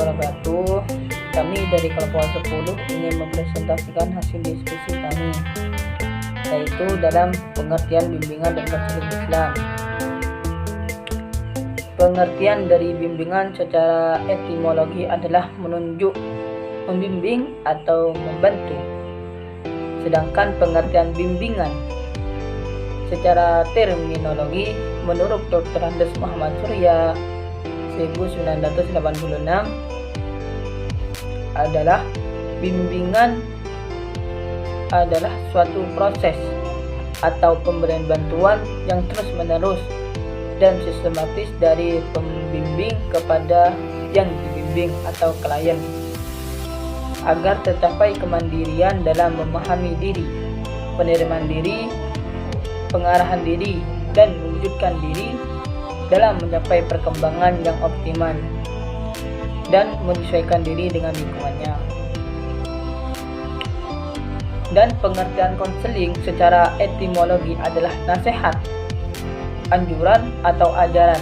wabarakatuh. Kami dari kelompok 10 ingin mempresentasikan hasil diskusi kami, yaitu dalam pengertian bimbingan dan konseling Islam. Pengertian dari bimbingan secara etimologi adalah menunjuk, membimbing atau membantu. Sedangkan pengertian bimbingan secara terminologi menurut Dr. Andes Muhammad Surya 1986 adalah bimbingan adalah suatu proses atau pemberian bantuan yang terus-menerus dan sistematis dari pembimbing kepada yang dibimbing atau klien agar tercapai kemandirian dalam memahami diri, penerimaan diri, pengarahan diri, dan mewujudkan diri dalam mencapai perkembangan yang optimal dan menyesuaikan diri dengan lingkungannya. Dan pengertian konseling secara etimologi adalah nasihat, anjuran atau ajaran.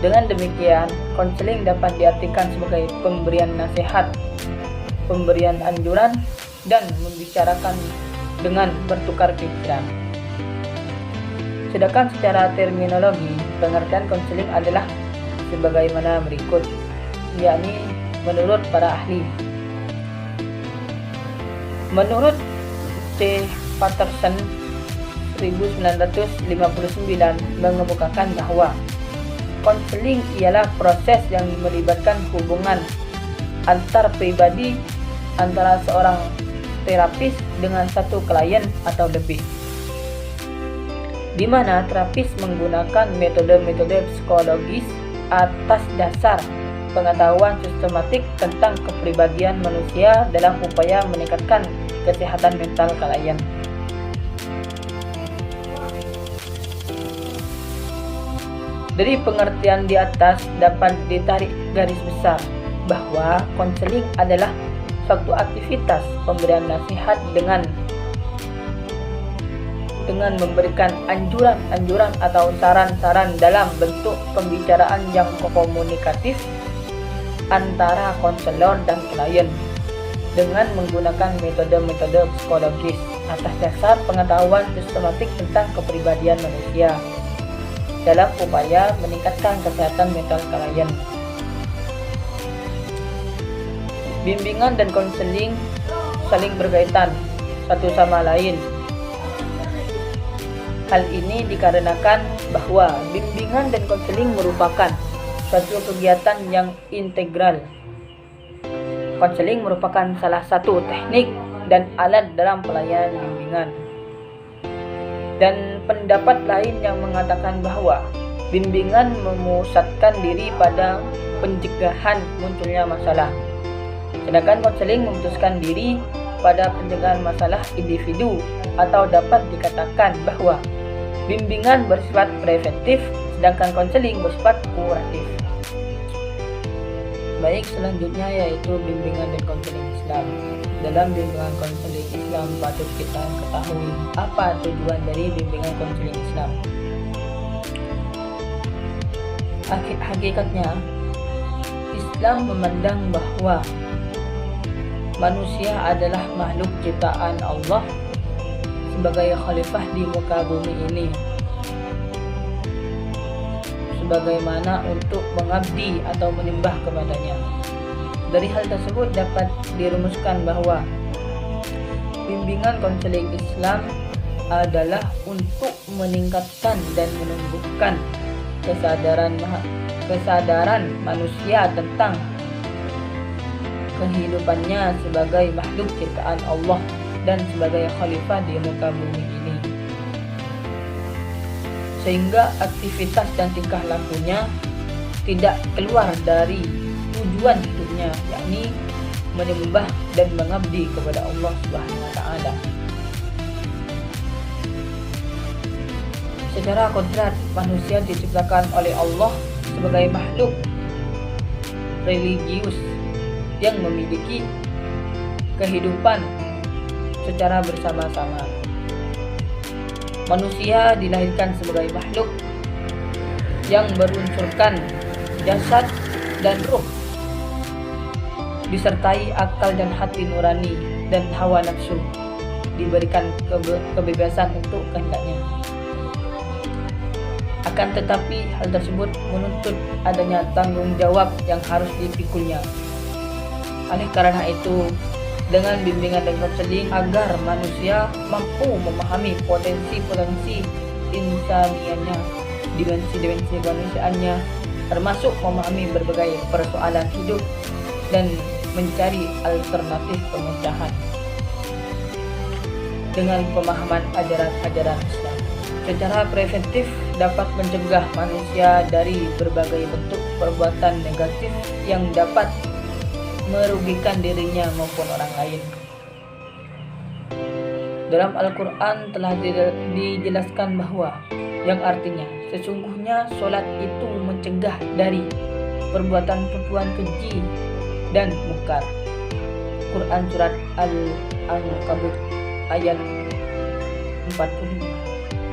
Dengan demikian, konseling dapat diartikan sebagai pemberian nasihat, pemberian anjuran, dan membicarakan dengan bertukar pikiran. Sedangkan secara terminologi, pengertian konseling adalah sebagaimana berikut, yakni menurut para ahli. Menurut C. Patterson 1959 mengemukakan bahwa konseling ialah proses yang melibatkan hubungan antar pribadi antara seorang terapis dengan satu klien atau lebih, di mana terapis menggunakan metode-metode psikologis atas dasar pengetahuan sistematik tentang kepribadian manusia dalam upaya meningkatkan kesehatan mental klien. Dari pengertian di atas dapat ditarik garis besar bahwa konseling adalah suatu aktivitas pemberian nasihat dengan memberikan anjuran-anjuran atau saran-saran dalam bentuk pembicaraan yang komunikatif antara konselor dan klien dengan menggunakan metode-metode psikologis atas dasar pengetahuan sistematik tentang kepribadian manusia dalam upaya meningkatkan kesehatan mental klien. Bimbingan dan konseling saling berkaitan satu sama lain. Hal ini dikarenakan bahwa bimbingan dan konseling merupakan suatu kegiatan yang integral. Konseling merupakan salah satu teknik dan alat dalam pelayanan bimbingan. Dan pendapat lain yang mengatakan bahwa bimbingan memusatkan diri pada pencegahan munculnya masalah, sedangkan konseling memutuskan diri pada pencegahan masalah individu, atau dapat dikatakan bahwa bimbingan bersifat preventif sedangkan konseling bersifat kuratif. Baik, selanjutnya yaitu bimbingan dan konseling Islam. Dalam bimbingan konseling Islam patut kita ketahui apa tujuan dari bimbingan konseling Islam. Hakikatnya, Islam memandang bahwa manusia adalah makhluk ciptaan Allah sebagai khalifah di muka bumi ini, sebagaimana untuk mengabdi atau menyembah kepadanya. Dari hal tersebut dapat dirumuskan bahwa bimbingan konseling Islam adalah untuk meningkatkan dan menumbuhkan kesadaran manusia tentang kehidupannya sebagai makhluk ciptaan Allah dan sebagai khalifah di muka bumi ini, sehingga aktivitas dan tingkah lakunya tidak keluar dari tujuan hidupnya, yakni menyembah dan mengabdi kepada Allah Subhanahu wa taala. Secara kodrat, manusia diciptakan oleh Allah sebagai makhluk religius yang memiliki kehidupan secara bersama-sama. Manusia dilahirkan sebagai makhluk yang berunsurkan jasad dan ruh disertai akal dan hati nurani dan hawa nafsu, diberikan kebebasan untuk kehendaknya. Akan tetapi hal tersebut menuntut adanya tanggung jawab yang harus dipikulnya. Oleh karena itu, dengan bimbingan dan konseling agar manusia mampu memahami potensi-potensi insaniannya, dimensi-dimensi kemanusiaannya, termasuk memahami berbagai persoalan hidup dan mencari alternatif pemecahan dengan pemahaman ajaran-ajaran Islam. Secara preventif dapat mencegah manusia dari berbagai bentuk perbuatan negatif yang dapat merugikan dirinya maupun orang lain. Dalam Al-Quran telah dijelaskan bahwa yang artinya sesungguhnya sholat itu mencegah dari perbuatan-perbuatan keji dan mungkar. Quran surat Al-Ankabut ayat 45.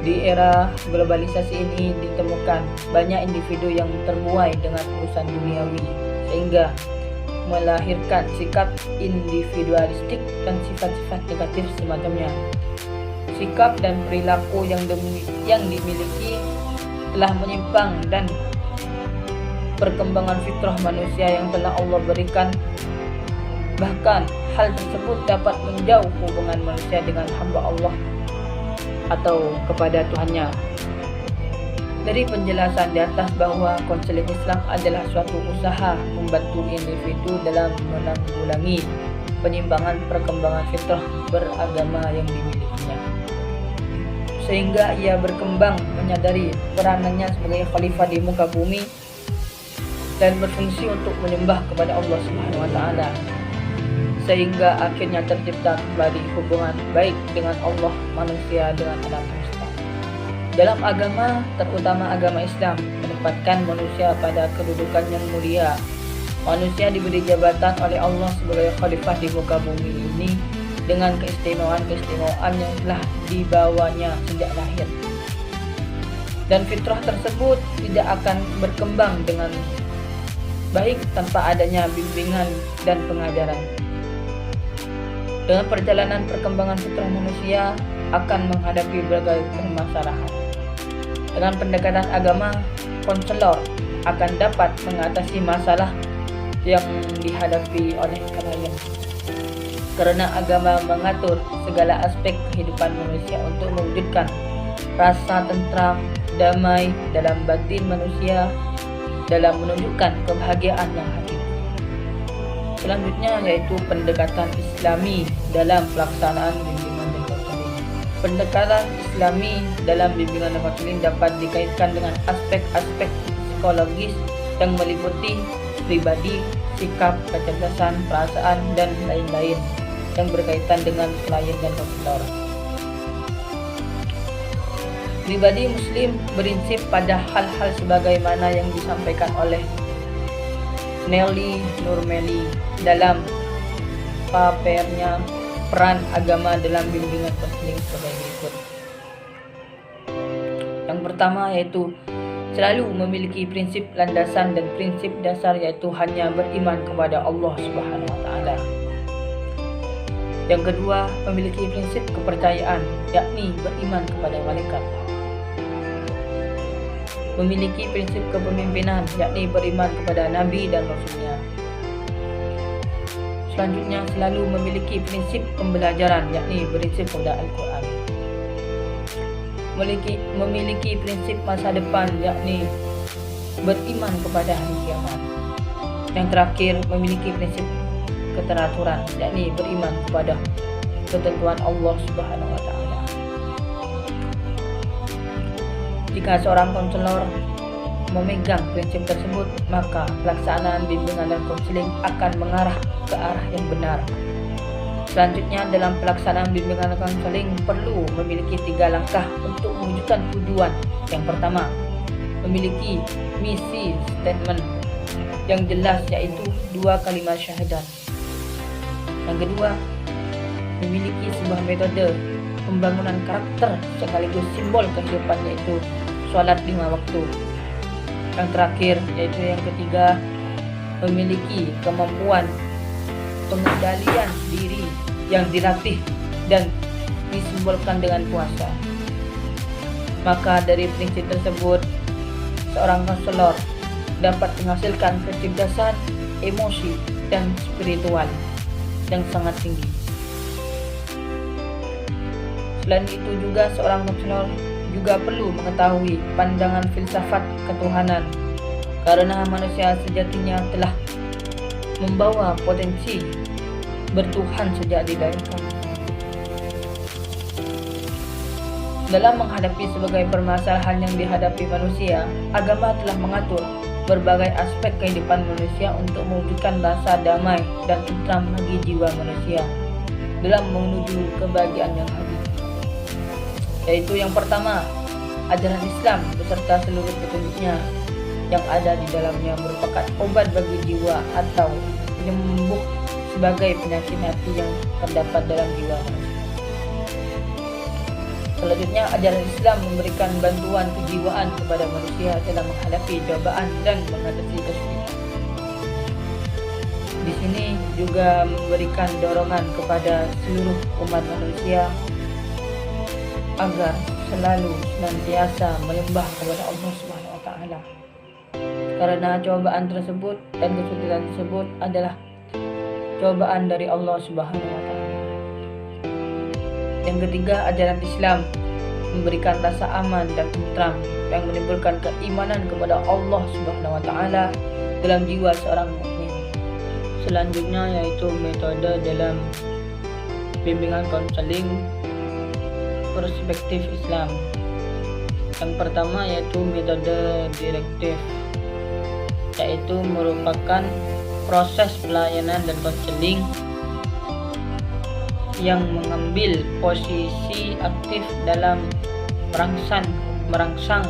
Di era globalisasi ini ditemukan banyak individu yang terbuai dengan urusan duniawi sehingga melahirkan sikap individualistik dan sifat-sifat negatif semacamnya. Sikap dan perilaku yang dimiliki telah menyimpang dan perkembangan fitrah manusia yang telah Allah berikan. Bahkan hal tersebut dapat menjauh hubungan manusia dengan hamba Allah atau kepada Tuhannya. Dari penjelasan di atas bahwa konseling Islam adalah suatu usaha membantu individu dalam menanggulangi penyimpangan perkembangan fitrah beragama yang dimilikinya, sehingga ia berkembang menyadari peranannya sebagai khalifah di muka bumi dan berfungsi untuk menyembah kepada Allah Subhanahu wa taala, sehingga akhirnya tercipta kembali hubungan baik dengan Allah, manusia dengan alam semesta. Dalam agama, terutama agama Islam, menempatkan manusia pada kedudukan yang mulia. Manusia diberi jabatan oleh Allah sebagai khalifah di muka bumi ini dengan keistimewaan-keistimewaan yang telah dibawanya sejak lahir. Dan fitrah tersebut tidak akan berkembang dengan baik tanpa adanya bimbingan dan pengajaran. Dengan perjalanan perkembangan fitrah manusia akan menghadapi berbagai permasalahan. Dengan pendekatan agama, konselor akan dapat mengatasi masalah yang dihadapi oleh klien. Karena agama mengatur segala aspek kehidupan manusia untuk mewujudkan rasa tentram, damai dalam batin manusia dalam menunjukkan kebahagiaan yang hakiki. Selanjutnya yaitu pendekatan Islami dalam pelaksanaan bimbingan dan konseling. Pendekatan Islami dalam bimbingan dan konseling dapat dikaitkan dengan aspek-aspek psikologis yang meliputi pribadi, sikap, kecerdasan, perasaan, dan lain-lain yang berkaitan dengan klien dan konselor. Pribadi Muslim berinsip pada hal-hal sebagaimana yang disampaikan oleh Nelly Nurmeli dalam papernya Peran Agama dalam Bimbingan Konseling sebagai berikut. Yang pertama yaitu selalu memiliki prinsip landasan dan prinsip dasar, yaitu hanya beriman kepada Allah Subhanahu wa taala. Yang kedua, memiliki prinsip kepercayaan, yakni beriman kepada malaikat. Memiliki prinsip kepemimpinan, yakni beriman kepada Nabi dan Rasulnya. Selanjutnya, selalu memiliki prinsip pembelajaran, yakni prinsip kepada Al-Quran. Memiliki prinsip masa depan, yakni beriman kepada hari kiamat. Yang terakhir, memiliki prinsip keteraturan, yakni beriman kepada ketentuan Allah Subhanahu wa taala. Jika seorang konselor memegang prinsip tersebut, maka pelaksanaan bimbingan dan konseling akan mengarah ke arah yang benar. Selanjutnya, dalam pelaksanaan bimbingan dan konseling perlu memiliki 3 langkah untuk mewujudkan tujuan. Yang pertama, memiliki misi statement yang jelas, yaitu 2 kalimat syahadat. Yang kedua, memiliki sebuah metode pembangunan karakter sekaligus simbol kehidupan, yaitu sholat 5 waktu. Yang terakhir yaitu yang ketiga, memiliki kemampuan pengendalian diri yang dilatih dan disimbolkan dengan puasa. Maka dari prinsip tersebut, seorang konselor dapat menghasilkan kecerdasan emosi dan spiritual yang sangat tinggi. Selain itu juga seorang konselor juga perlu mengetahui pandangan filsafat ketuhanan, karena manusia sejatinya telah membawa potensi bertuhan sejak dilahirkan. Dalam menghadapi sebagai permasalahan yang dihadapi manusia, agama telah mengatur berbagai aspek kehidupan manusia untuk mewujudkan rasa damai dan tentram bagi jiwa manusia dalam menuju kebahagiaan yang hakiki. Yaitu yang pertama, ajaran Islam beserta seluruh petunjuknya yang ada di dalamnya merupakan obat bagi jiwa atau penyembuh sebagai penyakit hati yang terdapat dalam jiwa manusia. Selanjutnya, ajaran Islam memberikan bantuan kejiwaan kepada manusia dalam menghadapi cobaan dan mengatasi kesulitan. Di sini juga memberikan dorongan kepada seluruh umat manusia agar selalu senantiasa menyembah kepada Allah Subhanahu wa taala. Karena cobaan tersebut dan kesulitan tersebut adalah cobaan dari Allah Subhanahu wa taala. Yang ketiga, ajaran Islam memberikan rasa aman dan tentram yang menimbulkan keimanan kepada Allah Subhanahu wa taala dalam jiwa seorang mukmin. Selanjutnya yaitu metode dalam bimbingan konseling perspektif Islam. Yang pertama yaitu metode direktif, yaitu merupakan proses pelayanan dan konseling yang mengambil posisi aktif dalam merangsang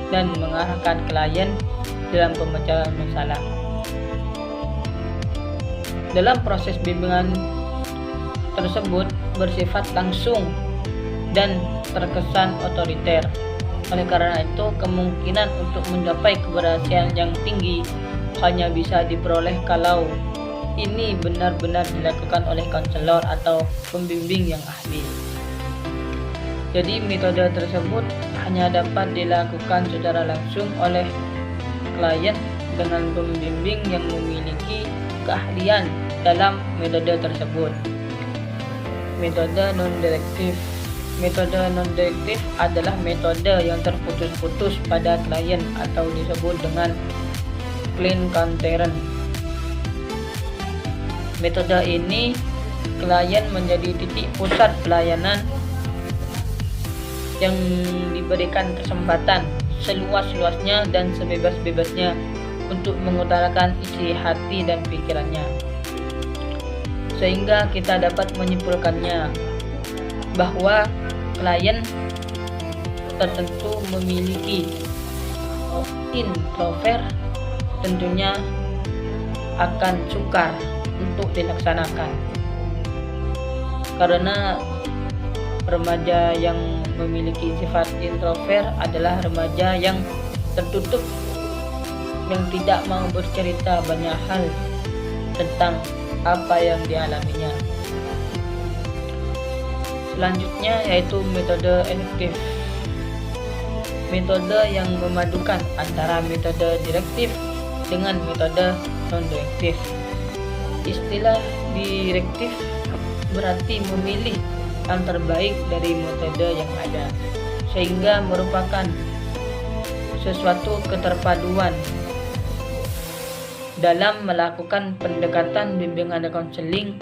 dan mengarahkan klien dalam pemecahan masalah. Dalam proses bimbingan tersebut bersifat langsung dan terkesan otoriter. Oleh karena itu, kemungkinan untuk mencapai keberhasilan yang tinggi hanya bisa diperoleh kalau ini benar-benar dilakukan oleh konselor atau pembimbing yang ahli. Jadi metode tersebut hanya dapat dilakukan secara langsung oleh klien dengan pembimbing yang memiliki keahlian dalam metode tersebut. Metode non-direktif. Metode non-direktif adalah metode yang terputus-putus pada klien atau disebut dengan client coherent. Metode ini, klien menjadi titik pusat pelayanan yang diberikan kesempatan seluas-luasnya dan sebebas-bebasnya untuk mengutarakan isi hati dan pikirannya. Sehingga kita dapat menyimpulkannya bahwa klien tertentu memiliki introvert tentunya akan sukar untuk dilaksanakan, karena remaja yang memiliki sifat introvert adalah remaja yang tertutup, yang tidak mau bercerita banyak hal tentang apa yang dialaminya. Selanjutnya yaitu metode induktif, metode yang memadukan antara metode direktif dengan metode non-direktif. Istilah direktif berarti memilih yang terbaik dari metode yang ada, sehingga merupakan sesuatu keterpaduan dalam melakukan pendekatan bimbingan dan konseling.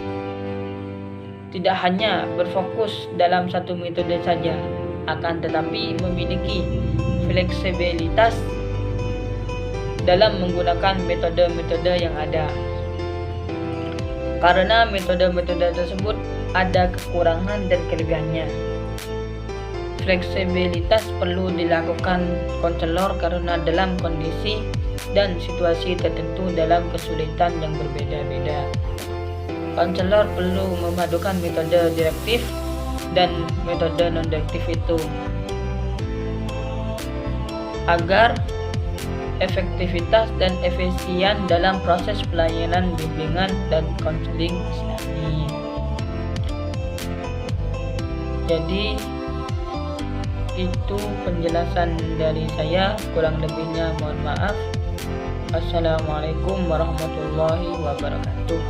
Tidak hanya berfokus dalam satu metode saja, akan tetapi memiliki fleksibilitas dalam menggunakan metode-metode yang ada. Karena metode-metode tersebut ada kekurangan dan kelebihannya. Fleksibilitas perlu dilakukan konselor karena dalam kondisi dan situasi tertentu dalam kesulitan yang berbeda-beda. Konselor perlu memadukan metode direktif dan metode non-direktif itu agar efektivitas dan efisien dalam proses pelayanan bimbingan dan konseling Islami. Jadi itu penjelasan dari saya, kurang lebihnya mohon maaf. Assalamualaikum warahmatullahi wabarakatuh.